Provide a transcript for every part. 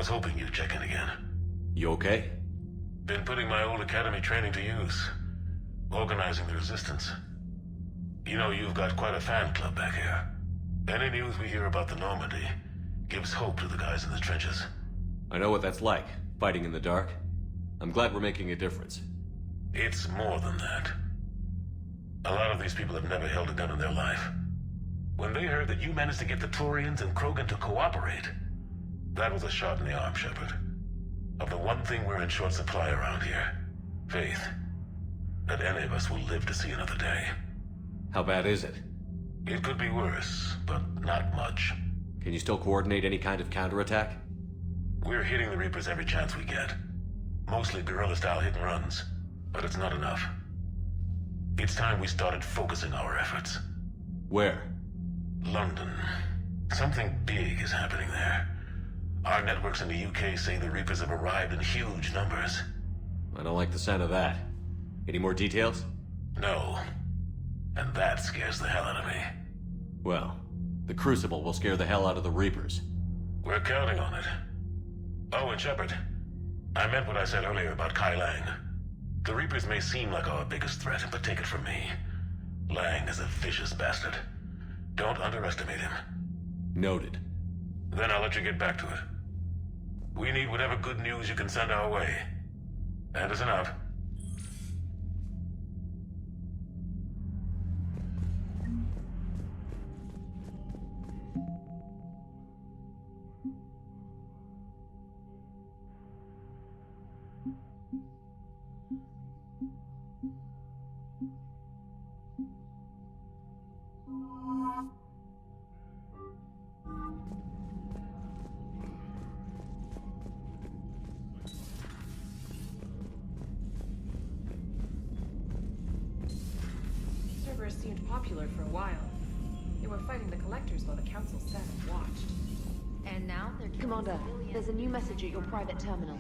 hoping you'd check in again. You okay? Been putting my old academy training to use. Organizing the resistance. You know, you've got quite a fan club back here. Any news we hear about the Normandy gives hope to the guys in the trenches. I know what that's like, fighting in the dark. I'm glad we're making a difference. It's more than that. A lot of these people have never held a gun in their life. When they heard that you managed to get the Turians and Krogan to cooperate, that was a shot in the arm, Shepard. Of the one thing we're in short supply around here, faith. That any of us will live to see another day. How bad is it? It could be worse, but not much. Can you still coordinate any kind of counterattack? We're hitting the Reapers every chance we get. Mostly guerrilla-style hit-and-runs, but it's not enough. It's time we started focusing our efforts. Where? London. Something big is happening there. Our networks in the UK say the Reapers have arrived in huge numbers. I don't like the sound of that. Any more details? No. And that scares the hell out of me. Well, the Crucible will scare the hell out of the Reapers. We're counting on it. Oh, and Shepard, I meant what I said earlier about Kai Lang. The Reapers may seem like our biggest threat, but take it from me. Lang is a vicious bastard. Don't underestimate him. Noted. Then I'll let you get back to it. We need whatever good news you can send our way. Anderson out. Cerberus seemed popular for a while. They were fighting the Collectors while the Council sat and watched. And now they're killing Commander, civilians. there's a new message at your private terminal.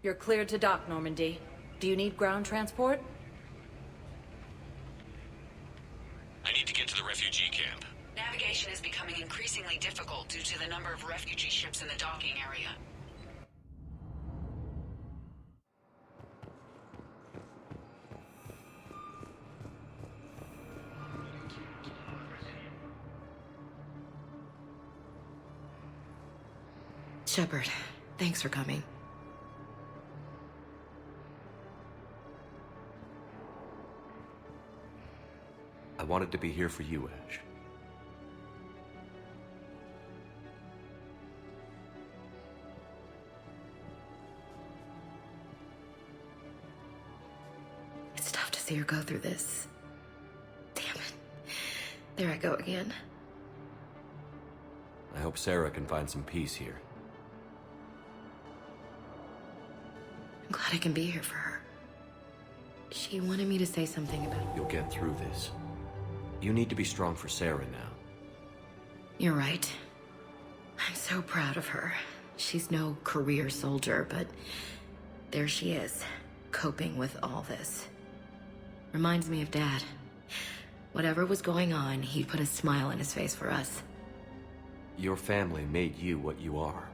You're cleared to dock, Normandy. Do you need ground transport? I need to get to the refugee camp. Navigation is becoming increasingly difficult due to the number of refugee ships in the docking area. Shepard, thanks for coming. I wanted to be here for you, Ash. It's tough to see her go through this. Damn it. There I go again. I hope Sarah can find some peace here. I'm glad I can be here for her. She wanted me to say something about... You'll get through this. You need to be strong for Sarah now. You're right. I'm so proud of her. She's no career soldier, but there she is, coping with all this. Reminds me of Dad. Whatever was going on, he put a smile on his face for us. Your family made you what you are.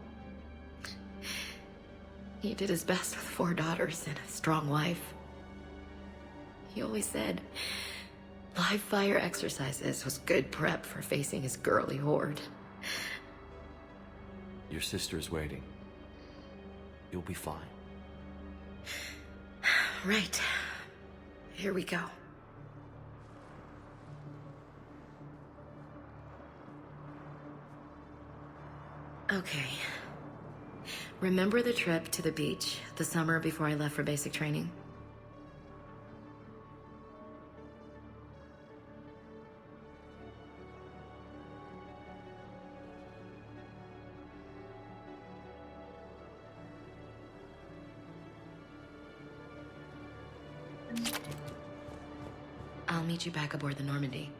He did his best with 4 daughters and a strong wife. He always said, Live fire exercises was good prep for facing his girly horde. Your sister's waiting. You'll be fine. Right. Here we go. Okay. Remember the trip to the beach the summer before I left for basic training? I'll meet you back aboard the Normandy.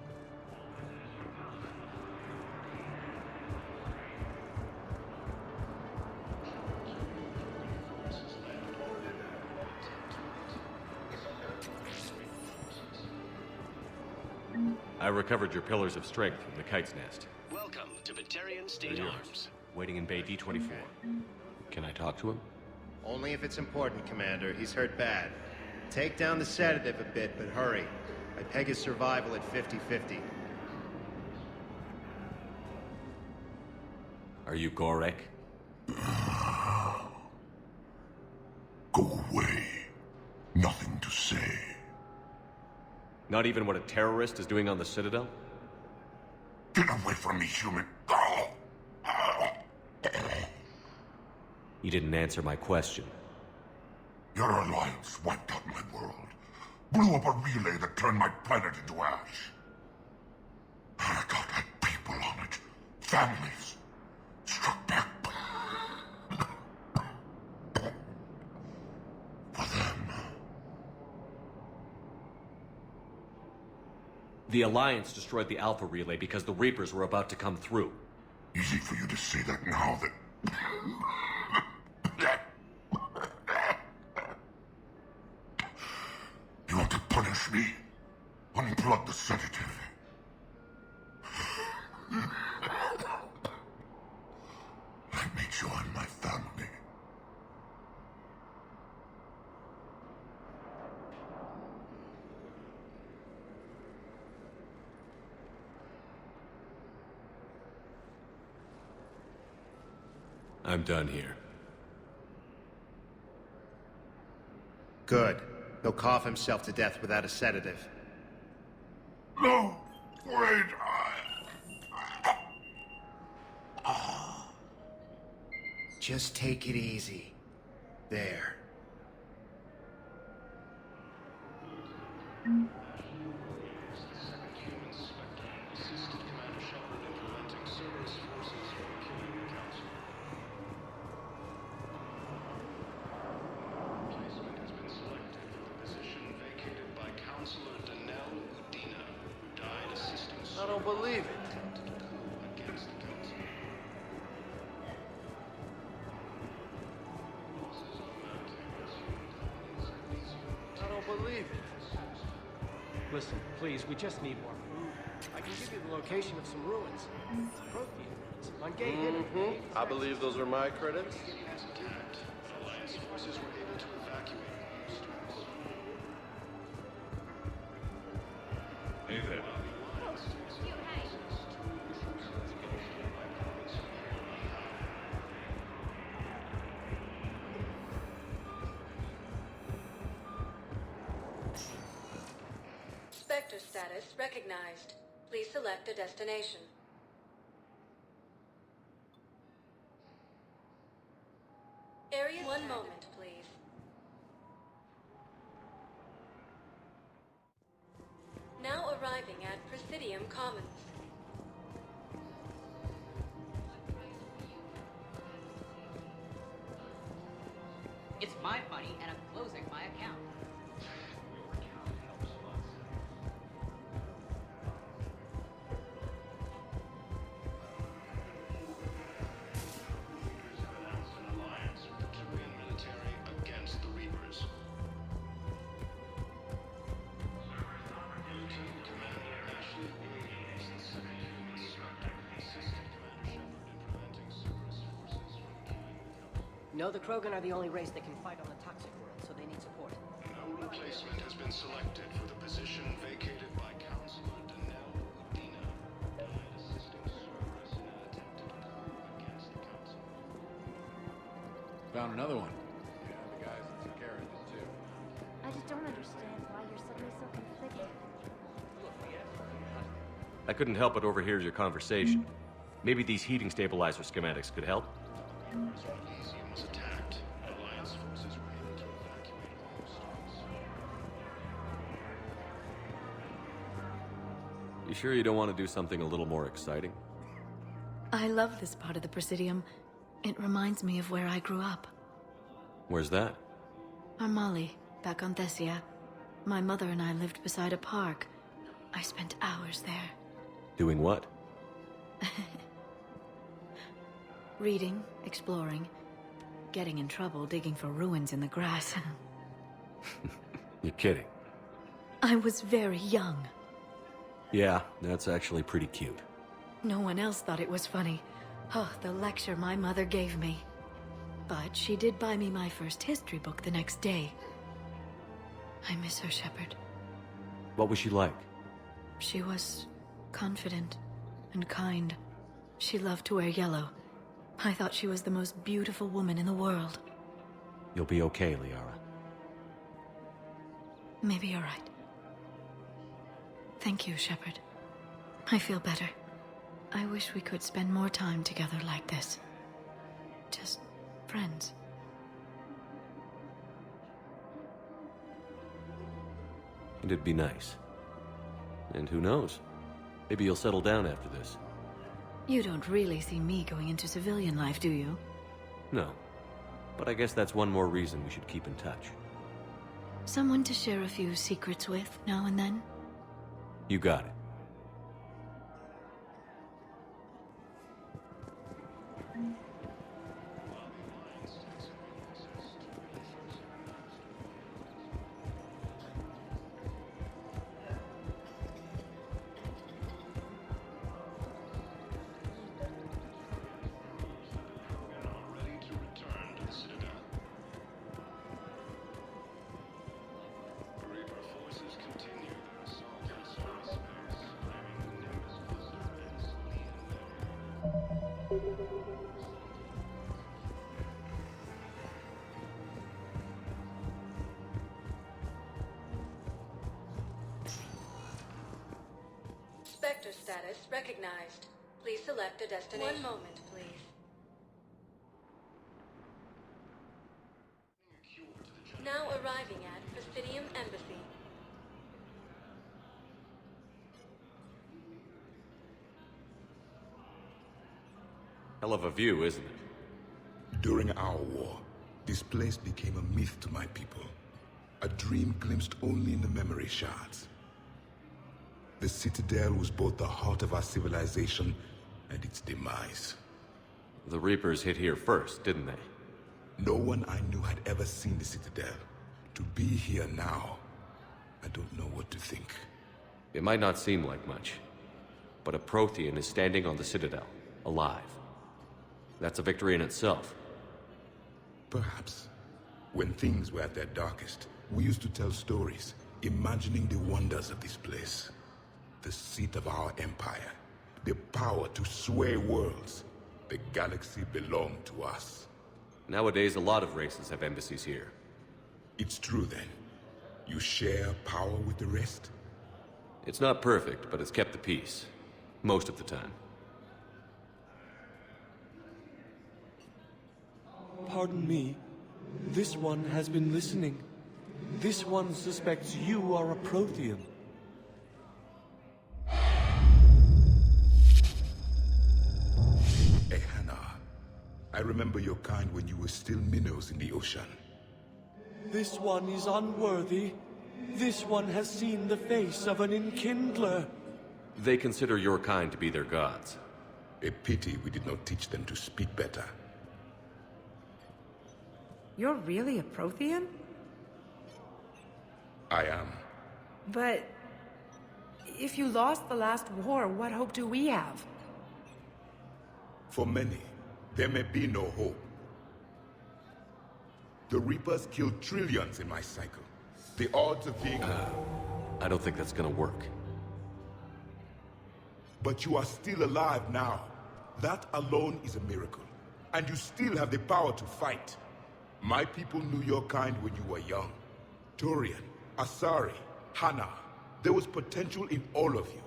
I recovered your pillars of strength from the Kite's Nest. Welcome to Batarian State They're yours. Arms. Waiting in Bay D-24. Can I talk to him? Only if it's important, Commander. He's hurt bad. Take down the sedative a bit, but hurry. I peg his survival at 50-50. Are you Gorek? Go away. Nothing to say. Not even what a terrorist is doing on the Citadel? Get away from me, human. You didn't answer my question. Your alliance wiped out my world. Blew up a relay that turned my planet into ash. Paragot had people on it. Families. Struck back. For them. The Alliance destroyed the Alpha Relay because the Reapers were about to come through. Easy for you to say that now that... You want to punish me? Unplug the sedative. Let me join my family. I'm done here. Good. He'll cough himself to death without a sedative. No! Wait! Just take it easy. There. I don't believe it. I don't believe it. Listen, please, we just need more food. I can give you the location of some ruins. Prothean ruins. On Gay Hidden. I believe those are my credits. Hey there. Spectre status recognized. Please select a destination. Area, one moment, please. Now arriving at Presidium Commons. It's my money, and I'm closing my account. No, the Krogan are the only race that can fight on the toxic world, so they need support. No replacement has been selected for the position vacated by Council. Found another one. Yeah, the guys that took care of it, too. I just don't understand why you're suddenly so conflicted. I couldn't help but overhear your conversation. Maybe these heating stabilizer schematics could help? Elysium was attacked. Alliance forces were able to evacuate all stores. You sure you don't want to do something a little more exciting? I love this part of the Presidium. It reminds me of where I grew up. Where's that? Armali, back on Thessia. My mother and I lived beside a park. I spent hours there. Doing what? Reading, exploring, getting in trouble digging for ruins in the grass. You're kidding. I was very young. Yeah, that's actually pretty cute. No one else thought it was funny. Oh, the lecture my mother gave me. But she did buy me my first history book the next day. I miss her, Shepard. What was she like? She was confident and kind. She loved to wear yellow. I thought she was the most beautiful woman in the world. You'll be okay, Liara. Maybe you're right. Thank you, Shepard. I feel better. I wish we could spend more time together like this. Just friends. It'd be nice. And who knows? Maybe you'll settle down after this. You don't really see me going into civilian life, do you? No. But I guess that's one more reason we should keep in touch. Someone to share a few secrets with now and then? You got it. Spectre status recognized. Please select a destination. One moment, please. Now arriving at Presidium Embassy. Hell of a view, isn't it? During our war, this place became a myth to my people. A dream glimpsed only in the memory shards. The Citadel was both the heart of our civilization and its demise. The Reapers hit here first, didn't they? No one I knew had ever seen the Citadel. To be here now, I don't know what to think. It might not seem like much, but a Prothean is standing on the Citadel, alive. That's a victory in itself. Perhaps. When things were at their darkest, we used to tell stories, imagining the wonders of this place. The seat of our empire, the power to sway worlds. The galaxy belonged to us. Nowadays, a lot of races have embassies here. It's true then. You share power with the rest? It's not perfect, but it's kept the peace. Most of the time. Pardon me. This one has been listening. This one suspects you are a Prothean. Ehana, I remember your kind when you were still minnows in the ocean. This one is unworthy. This one has seen the face of an enkindler. They consider your kind to be their gods. A pity we did not teach them to speak better. You're really a Prothean? I am. But if you lost the last war, what hope do we have? For many, there may be no hope. The Reapers killed trillions in my cycle. The odds of being... I don't think that's gonna work. But you are still alive now. That alone is a miracle. And you still have the power to fight. My people knew your kind when you were young. Turian, Asari, Hana. There was potential in all of you.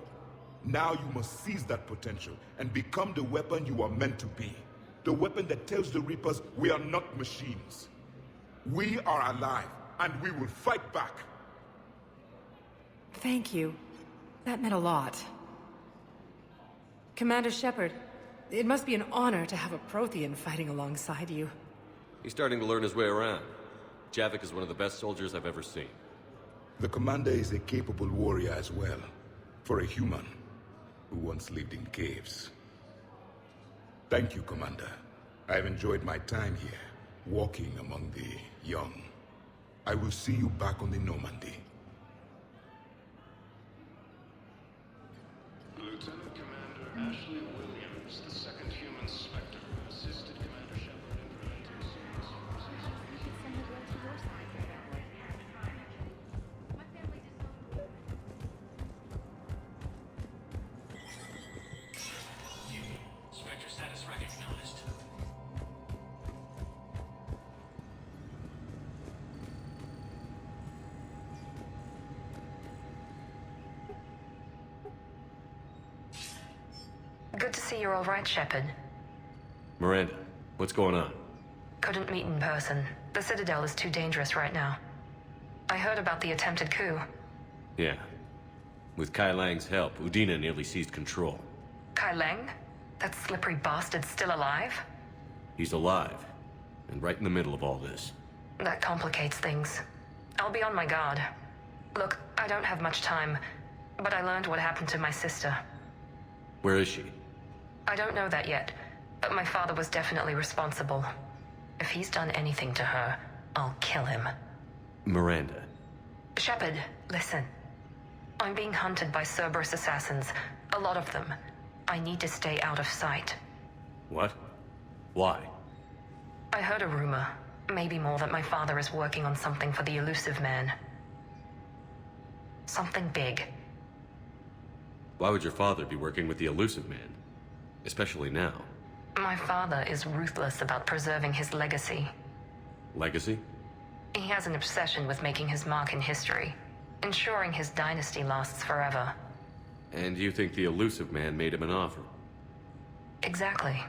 Now you must seize that potential and become the weapon you are meant to be. The weapon that tells the Reapers we are not machines. We are alive, and we will fight back. Thank you. That meant a lot. Commander Shepard, it must be an honor to have a Prothean fighting alongside you. He's starting to learn his way around. Javik is one of the best soldiers I've ever seen. The commander is a capable warrior as well, for a human who once lived in caves. Thank you, Commander. I've enjoyed my time here, walking among the young. I will see you back on the Normandy. Lieutenant Commander Ashley Williams, the second human Spectre, assisted Commander Shepard in preventing serious forces. Spectre status recognized. Good to see you're all right, Shepard. Miranda, what's going on? Couldn't meet in person. The Citadel is too dangerous right now. I heard about the attempted coup. Yeah. With Kai Lang's help, Udina nearly seized control. Kai Leng? That slippery bastard's still alive? He's alive, and right in the middle of all this. That complicates things. I'll be on my guard. Look, I don't have much time, but I learned what happened to my sister. Where is she? I don't know that yet, but my father was definitely responsible. If he's done anything to her, I'll kill him. Miranda. Shepard, listen. I'm being hunted by Cerberus assassins. A lot of them. I need to stay out of sight. What? Why? I heard a rumor, maybe more, that my father is working on something for the Elusive Man. Something big. Why would your father be working with the Elusive Man? Especially now. My father is ruthless about preserving his legacy. Legacy? He has an obsession with making his mark in history, ensuring his dynasty lasts forever. And you think the Elusive Man made him an offer? Exactly.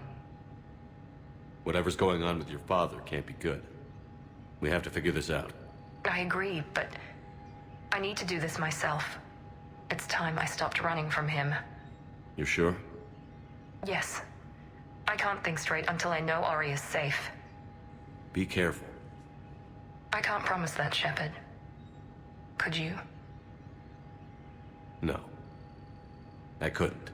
Whatever's going on with your father can't be good. We have to figure this out. I agree, but I need to do this myself. It's time I stopped running from him. You're sure? Yes. I can't think straight until I know Ori is safe. Be careful. I can't promise that, Shepard. Could you? No. I couldn't.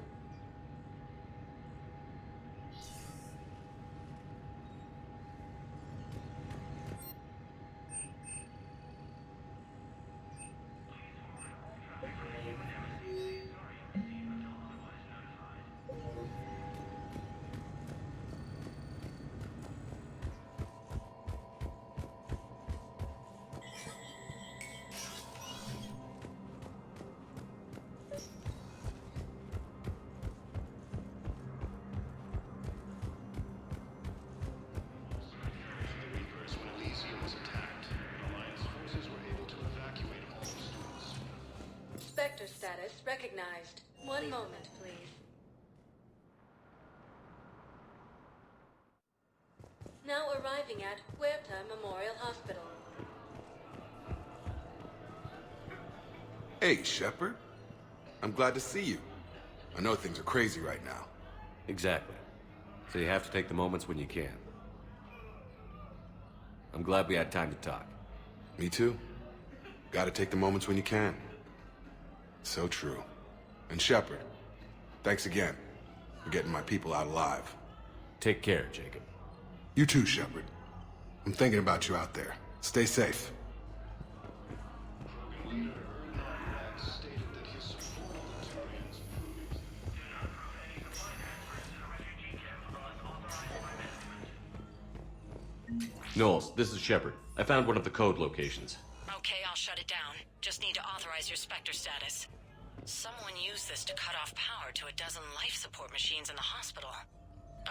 Spectre status recognized. One moment, please. Now arriving at Huerta Memorial Hospital. Hey, Shepard. I'm glad to see you. I know things are crazy right now. Exactly. So you have to take the moments when you can. I'm glad we had time to talk. Me too. Gotta take the moments when you can. So true. And Shepard, thanks again for getting my people out alive. Take care, Jacob. You too, Shepard. I'm thinking about you out there. Stay safe. Knowles, this is Shepard. I found one of the code locations. Okay, I'll shut it down. Just need to authorize your Spectre status. Someone used this to cut off power to a dozen life support machines in the hospital.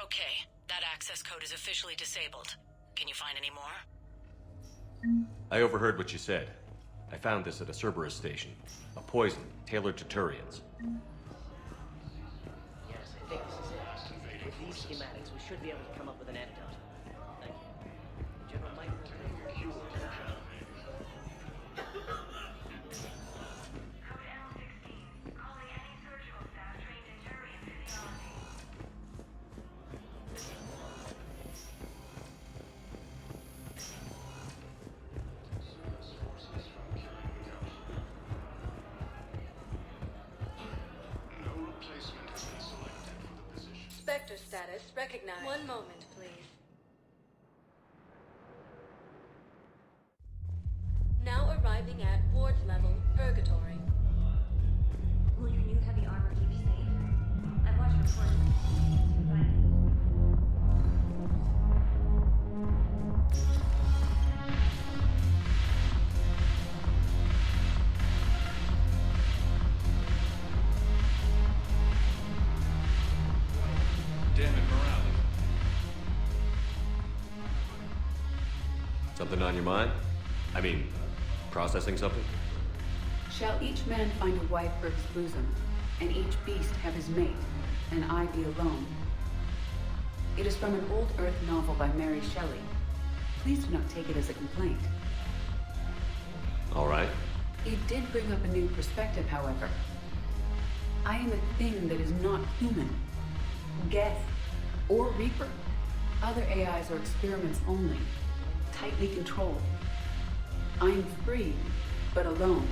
Okay, that access code is officially disabled. Can you find any more? I overheard what you said. I found this at a Cerberus station. A poison tailored to Turians. Yes, I think this is it. With these schematics, we should be able to come up with an antidote. Thank you. General Mike will take your cue. Spectre status recognized. One moment, please. Now arriving at Ward's level, Purgatory. Will your new heavy armor keep you safe? I've watched reports. Damn it, Morales. Something on your mind? I mean, processing something? Shall each man find a wife for his bosom, and each beast have his mate, and I be alone? It is from an old Earth novel by Mary Shelley. Please do not take it as a complaint. All right. It did bring up a new perspective, however. I am a thing that is not human. Geth or Reaper. Other AIs are experiments only, tightly controlled. I am free, but alone.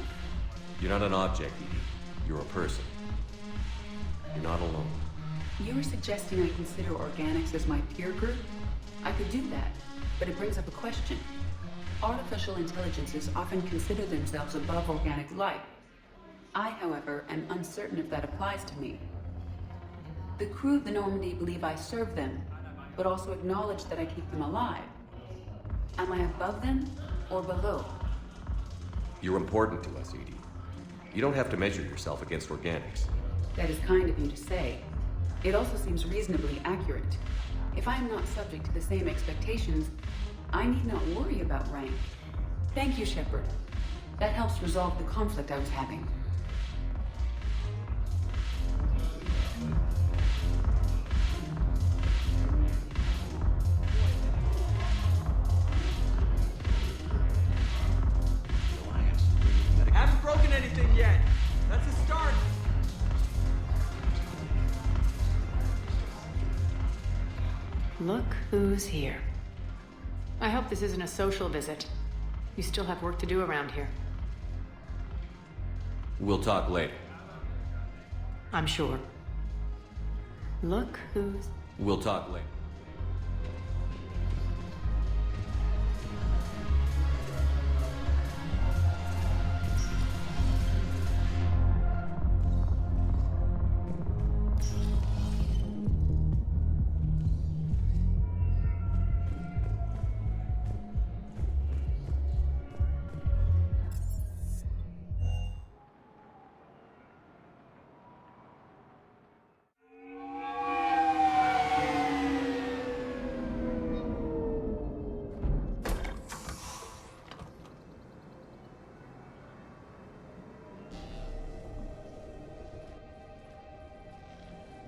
You're not an object, Edie. You're a person. You're not alone. You are suggesting I consider organics as my peer group? I could do that, but it brings up a question. Artificial intelligences often consider themselves above organic life. I, however, am uncertain if that applies to me. The crew of the Normandy believe I serve them, but also acknowledge that I keep them alive. Am I above them or below? You're important to us, Edie. You don't have to measure yourself against organics. That is kind of you to say. It also seems reasonably accurate. If I am not subject to the same expectations, I need not worry about rank. Thank you, Shepard. That helps resolve the conflict I was having. Haven't broken anything yet. That's a start. Look who's here. I hope this isn't a social visit. You still have work to do around here. We'll talk later. I'm sure. Look who's... We'll talk later.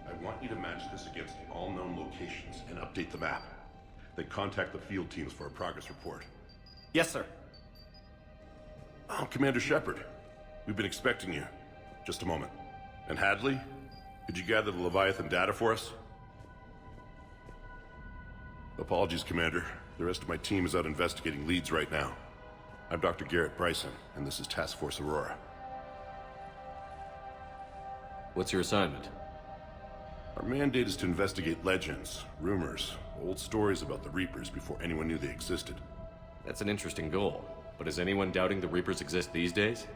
I want you to match this against all known locations and update the map. Then contact the field teams for a progress report. Yes, sir. Oh, Commander Shepard. We've been expecting you. Just a moment. And Hadley? Could you gather the Leviathan data for us? Apologies, Commander. The rest of my team is out investigating leads right now. I'm Dr. Garrett Bryson, and this is Task Force Aurora. What's your assignment? Our mandate is to investigate legends, rumors, old stories about the Reapers before anyone knew they existed. That's an interesting goal, but is anyone doubting the Reapers exist these days?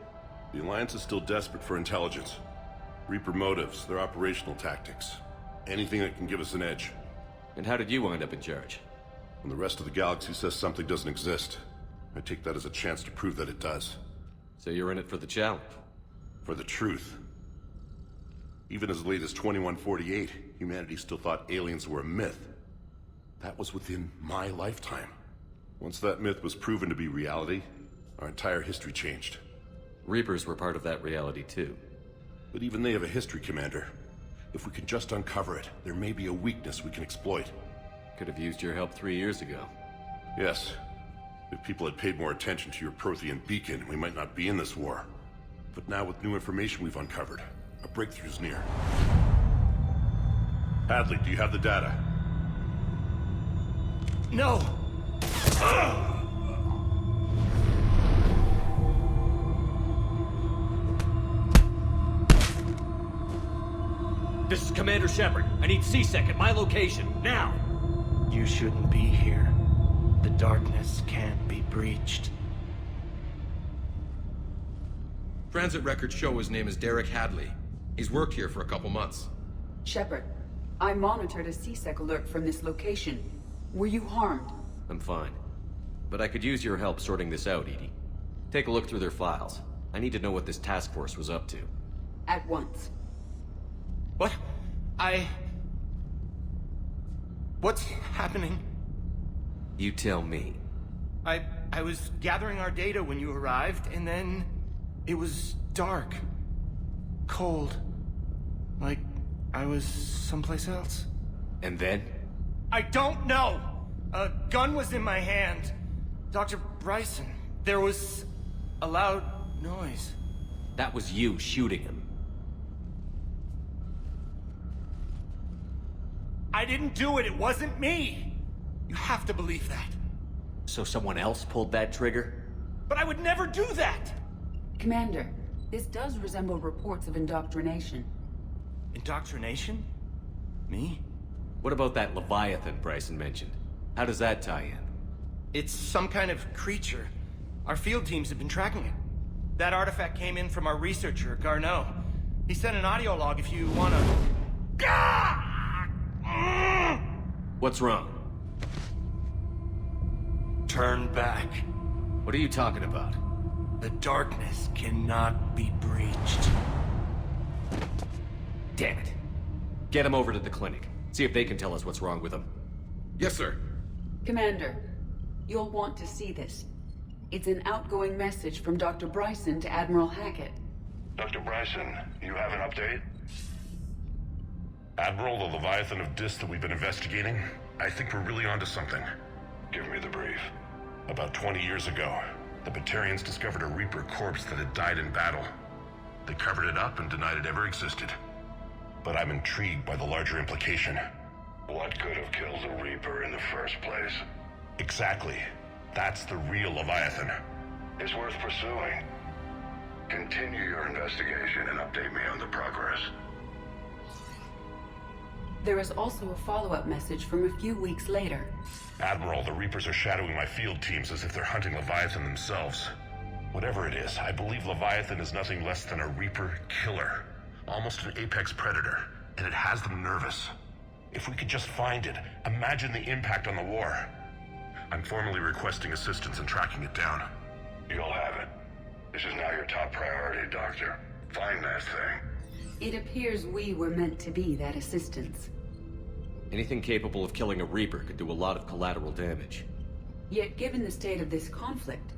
The Alliance is still desperate for intelligence. Reaper motives, their operational tactics. Anything that can give us an edge. And how did you wind up in charge? When the rest of the galaxy says something doesn't exist, I take that as a chance to prove that it does. So you're in it for the challenge? For the truth. Even as late as 2148, humanity still thought aliens were a myth. That was within my lifetime. Once that myth was proven to be reality, our entire history changed. Reapers were part of that reality too. But even they have a history, Commander. If we can just uncover it, there may be a weakness we can exploit. Could have used your help 3 years ago. Yes. If people had paid more attention to your Prothean beacon, we might not be in this war. But now with new information we've uncovered, a breakthrough's near. Hadley, do you have the data? No! This is Commander Shepard. I need C-Sec at my location, now! You shouldn't be here. The darkness can't be breached. Transit records show his name is Derek Hadley. He's worked here for a couple months. Shepard, I monitored a C-Sec alert from this location. Were you harmed? I'm fine. But I could use your help sorting this out, EDI. Take a look through their files. I need to know what this task force was up to. At once. What? What's happening? You tell me. I was gathering our data when you arrived, and then it was dark. Cold. Like I was someplace else. And then? I don't know! A gun was in my hand. Dr. Bryson, there was a loud noise. That was you shooting him. I didn't do it, it wasn't me! You have to believe that. So someone else pulled that trigger? But I would never do that! Commander, this does resemble reports of indoctrination. Indoctrination? Me? What about that Leviathan Bryson mentioned? How does that tie in? It's some kind of creature. Our field teams have been tracking it. That artifact came in from our researcher, Garneau. He sent an audio log if you wanna... What's wrong? Turn back. What are you talking about? The darkness cannot be breached. Damn it. Get him over to the clinic. See if they can tell us what's wrong with him. Yes, sir. Commander, you'll want to see this. It's an outgoing message from Dr. Bryson to Admiral Hackett. Dr. Bryson, you have an update? Admiral, the Leviathan of Dis that we've been investigating, I think we're really onto something. Give me the brief. About 20 years ago, the Batarians discovered a Reaper corpse that had died in battle. They covered it up and denied it ever existed. But I'm intrigued by the larger implication. What could have killed the Reaper in the first place? Exactly. That's the real Leviathan. It's worth pursuing. Continue your investigation and update me on the progress. There is also a follow-up message from a few weeks later. Admiral, the Reapers are shadowing my field teams as if they're hunting Leviathan themselves. Whatever it is, I believe Leviathan is nothing less than a Reaper killer. Almost an apex predator, and it has them nervous. If we could just find it, imagine the impact on the war. I'm formally requesting assistance in tracking it down. You'll have it. This is now your top priority, Doctor. Find that thing. It appears we were meant to be that assistance. Anything capable of killing a Reaper could do a lot of collateral damage. Yet given the state of this conflict,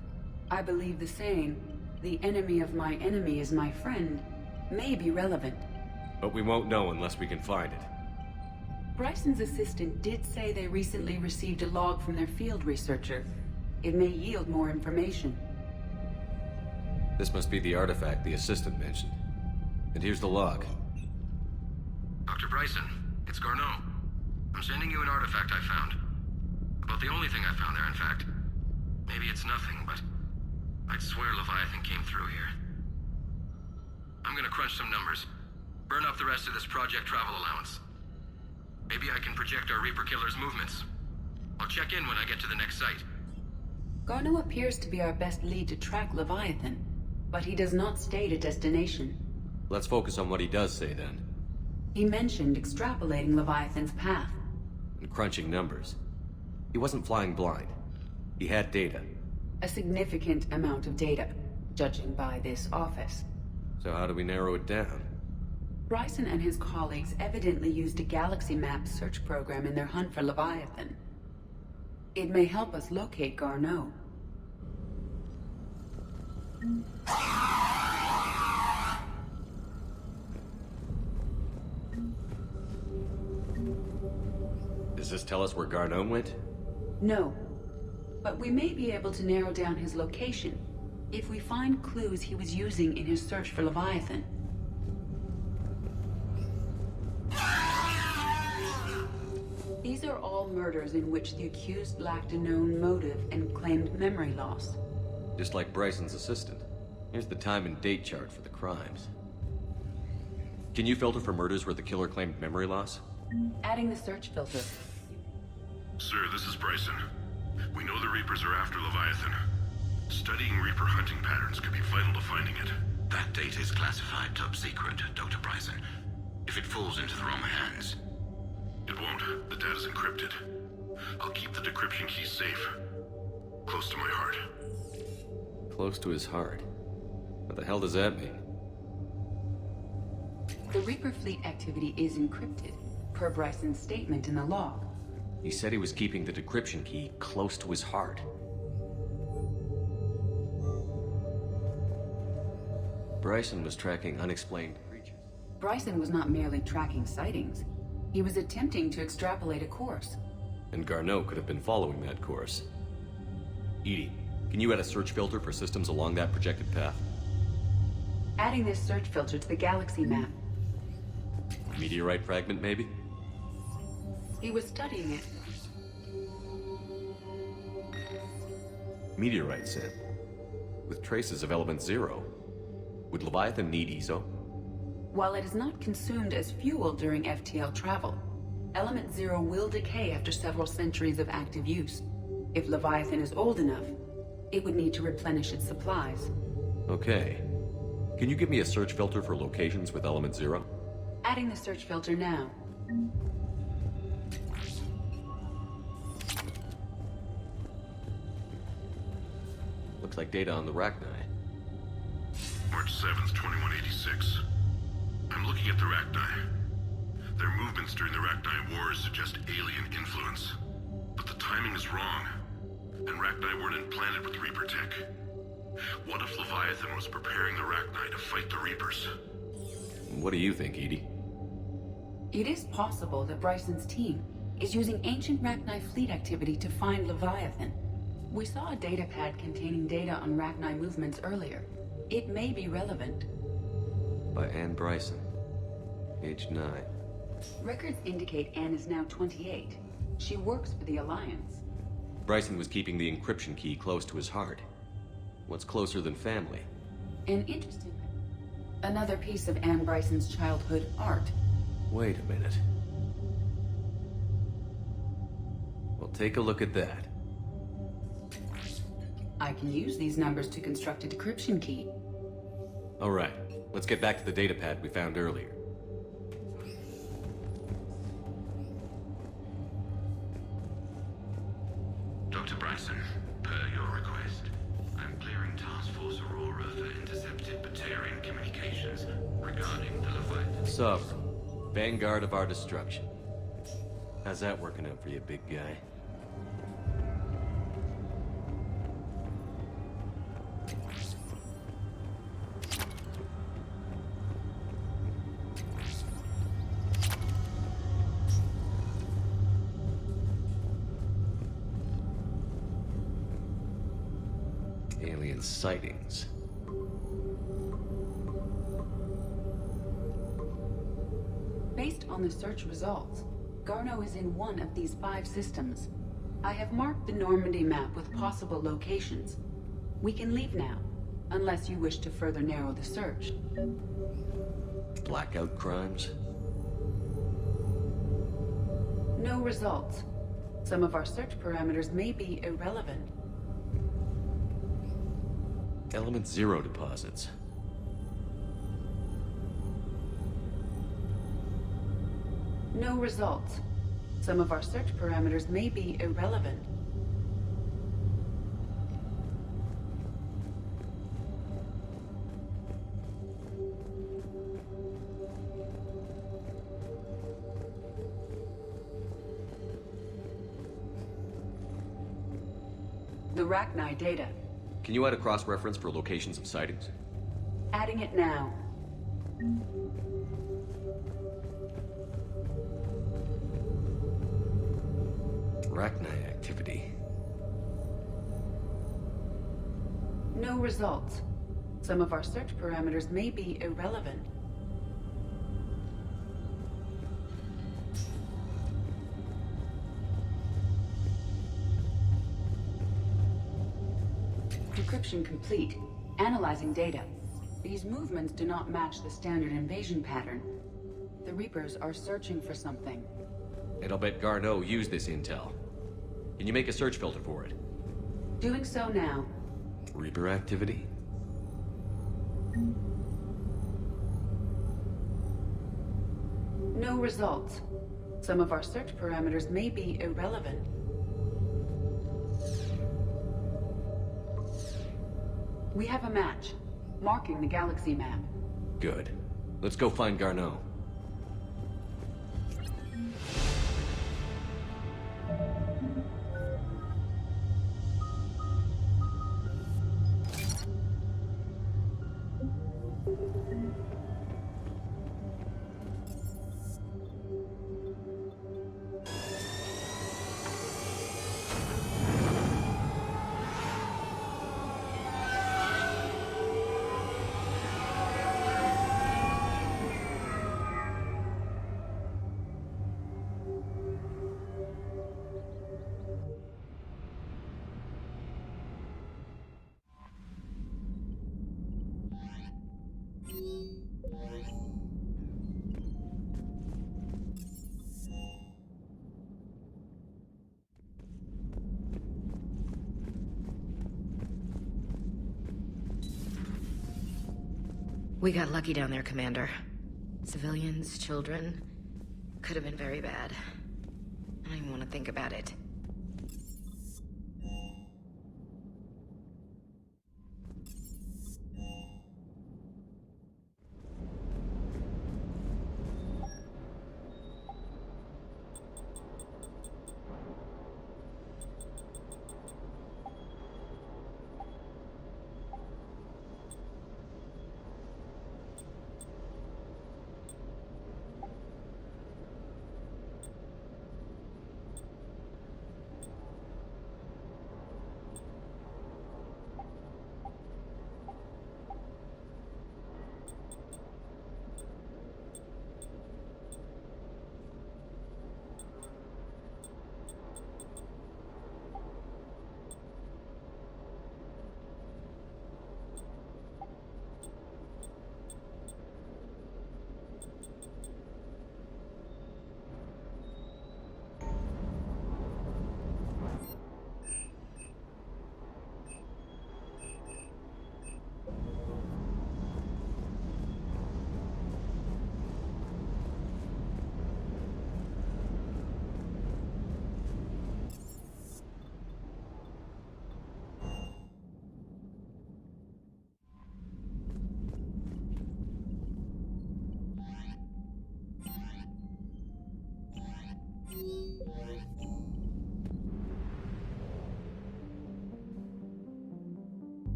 I believe the saying, "The enemy of my enemy is my friend," may be relevant. But we won't know unless we can find it. Bryson's assistant did say they recently received a log from their field researcher. It may yield more information. This must be the artifact the assistant mentioned. And here's the log. Dr. Bryson, it's Garneau. I'm sending you an artifact I found. About the only thing I found there, in fact. Maybe it's nothing, but I'd swear Leviathan came through here. I'm gonna crunch some numbers. Burn up the rest of this Project Travel allowance. Maybe I can project our Reaper killer's movements. I'll check in when I get to the next site. Garneau appears to be our best lead to track Leviathan, but he does not state a destination. Let's focus on what he does say then. He mentioned extrapolating Leviathan's path. And crunching numbers. He wasn't flying blind. He had data. A significant amount of data, judging by this office. So how do we narrow it down? Bryson and his colleagues evidently used a galaxy map search program in their hunt for Leviathan. It may help us locate Garneau. Does this tell us where Garneau went? No. But we may be able to narrow down his location if we find clues he was using in his search for Leviathan. These are all murders in which the accused lacked a known motive and claimed memory loss. Just like Bryson's assistant. Here's the time and date chart for the crimes. Can you filter for murders where the killer claimed memory loss? Adding the search filter. Sir, this is Bryson. We know the Reapers are after Leviathan. Studying Reaper hunting patterns could be vital to finding it. That data is classified top secret, Dr. Bryson. If it falls into the wrong hands... It won't. The data's encrypted. I'll keep the decryption key safe. Close to my heart. Close to his heart? What the hell does that mean? The Reaper fleet activity is encrypted, per Bryson's statement in the log. He said he was keeping the decryption key close to his heart. Bryson was tracking unexplained creatures. Bryson was not merely tracking sightings. He was attempting to extrapolate a course. And Garneau could have been following that course. EDI, can you add a search filter for systems along that projected path? Adding this search filter to the galaxy map. Meteorite fragment, maybe? He was studying it. Meteorite said. With traces of element 0. Would Leviathan need ESO? While it is not consumed as fuel during FTL travel, Element 0 will decay after several centuries of active use. If Leviathan is old enough, it would need to replenish its supplies. Okay. Can you give me a search filter for locations with element 0? Adding the search filter now. Looks like data on the Rachni. March 7th, 2186. I'm looking at the Rachni. Their movements during the Rachni Wars suggest alien influence. But the timing is wrong. And Rachni weren't implanted with Reaper tech. What if Leviathan was preparing the Rachni to fight the Reapers? What do you think, EDI? It is possible that Bryson's team is using ancient Rachni fleet activity to find Leviathan. We saw a data pad containing data on Rachni movements earlier. It may be relevant. By Anne Bryson. Age 9. Records indicate Anne is now 28. She works for the Alliance. Bryson was keeping the encryption key close to his heart. What's closer than family? An interesting... Another piece of Anne Bryson's childhood art. Wait a minute. Well, take a look at that. I can use these numbers to construct a decryption key. All right, let's get back to the data pad we found earlier. Dr. Bryson, per your request, I'm clearing Task Force Aurora for intercepted Batarian communications regarding the Leviathan. Sovereign, vanguard of our destruction. How's that working out for you, big guy? Alien sightings. Based on the search results, Garneau is in one of these 5 systems. I have marked the Normandy map with possible locations. We can leave now, unless you wish to further narrow the search. Blackout crimes? No results. Some of our search parameters may be irrelevant. Element 0 deposits. No results. Some of our search parameters may be irrelevant. The Rachni data. Can you add a cross-reference for locations of sightings? Adding it now. Rachni activity. No results. Some of our search parameters may be irrelevant. Decryption complete. Analyzing data. These movements do not match the standard invasion pattern. The Reapers are searching for something. And I'll bet Garneau used this intel. Can you make a search filter for it? Doing so now. Reaper activity? No results. Some of our search parameters may be irrelevant. We have a match, marking the galaxy map. Good. Let's go find Garneau. We got lucky down there, Commander. Civilians, children. Could have been very bad. I don't even want to think about it.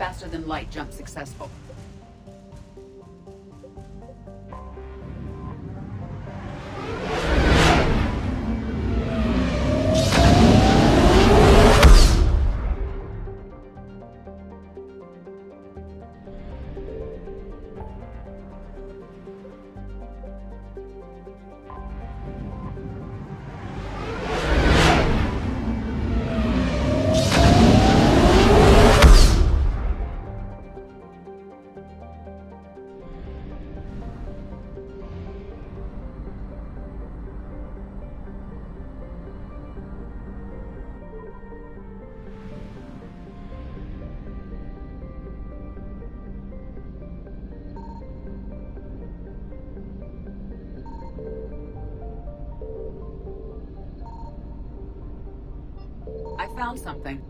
faster than light jump successful. I found something.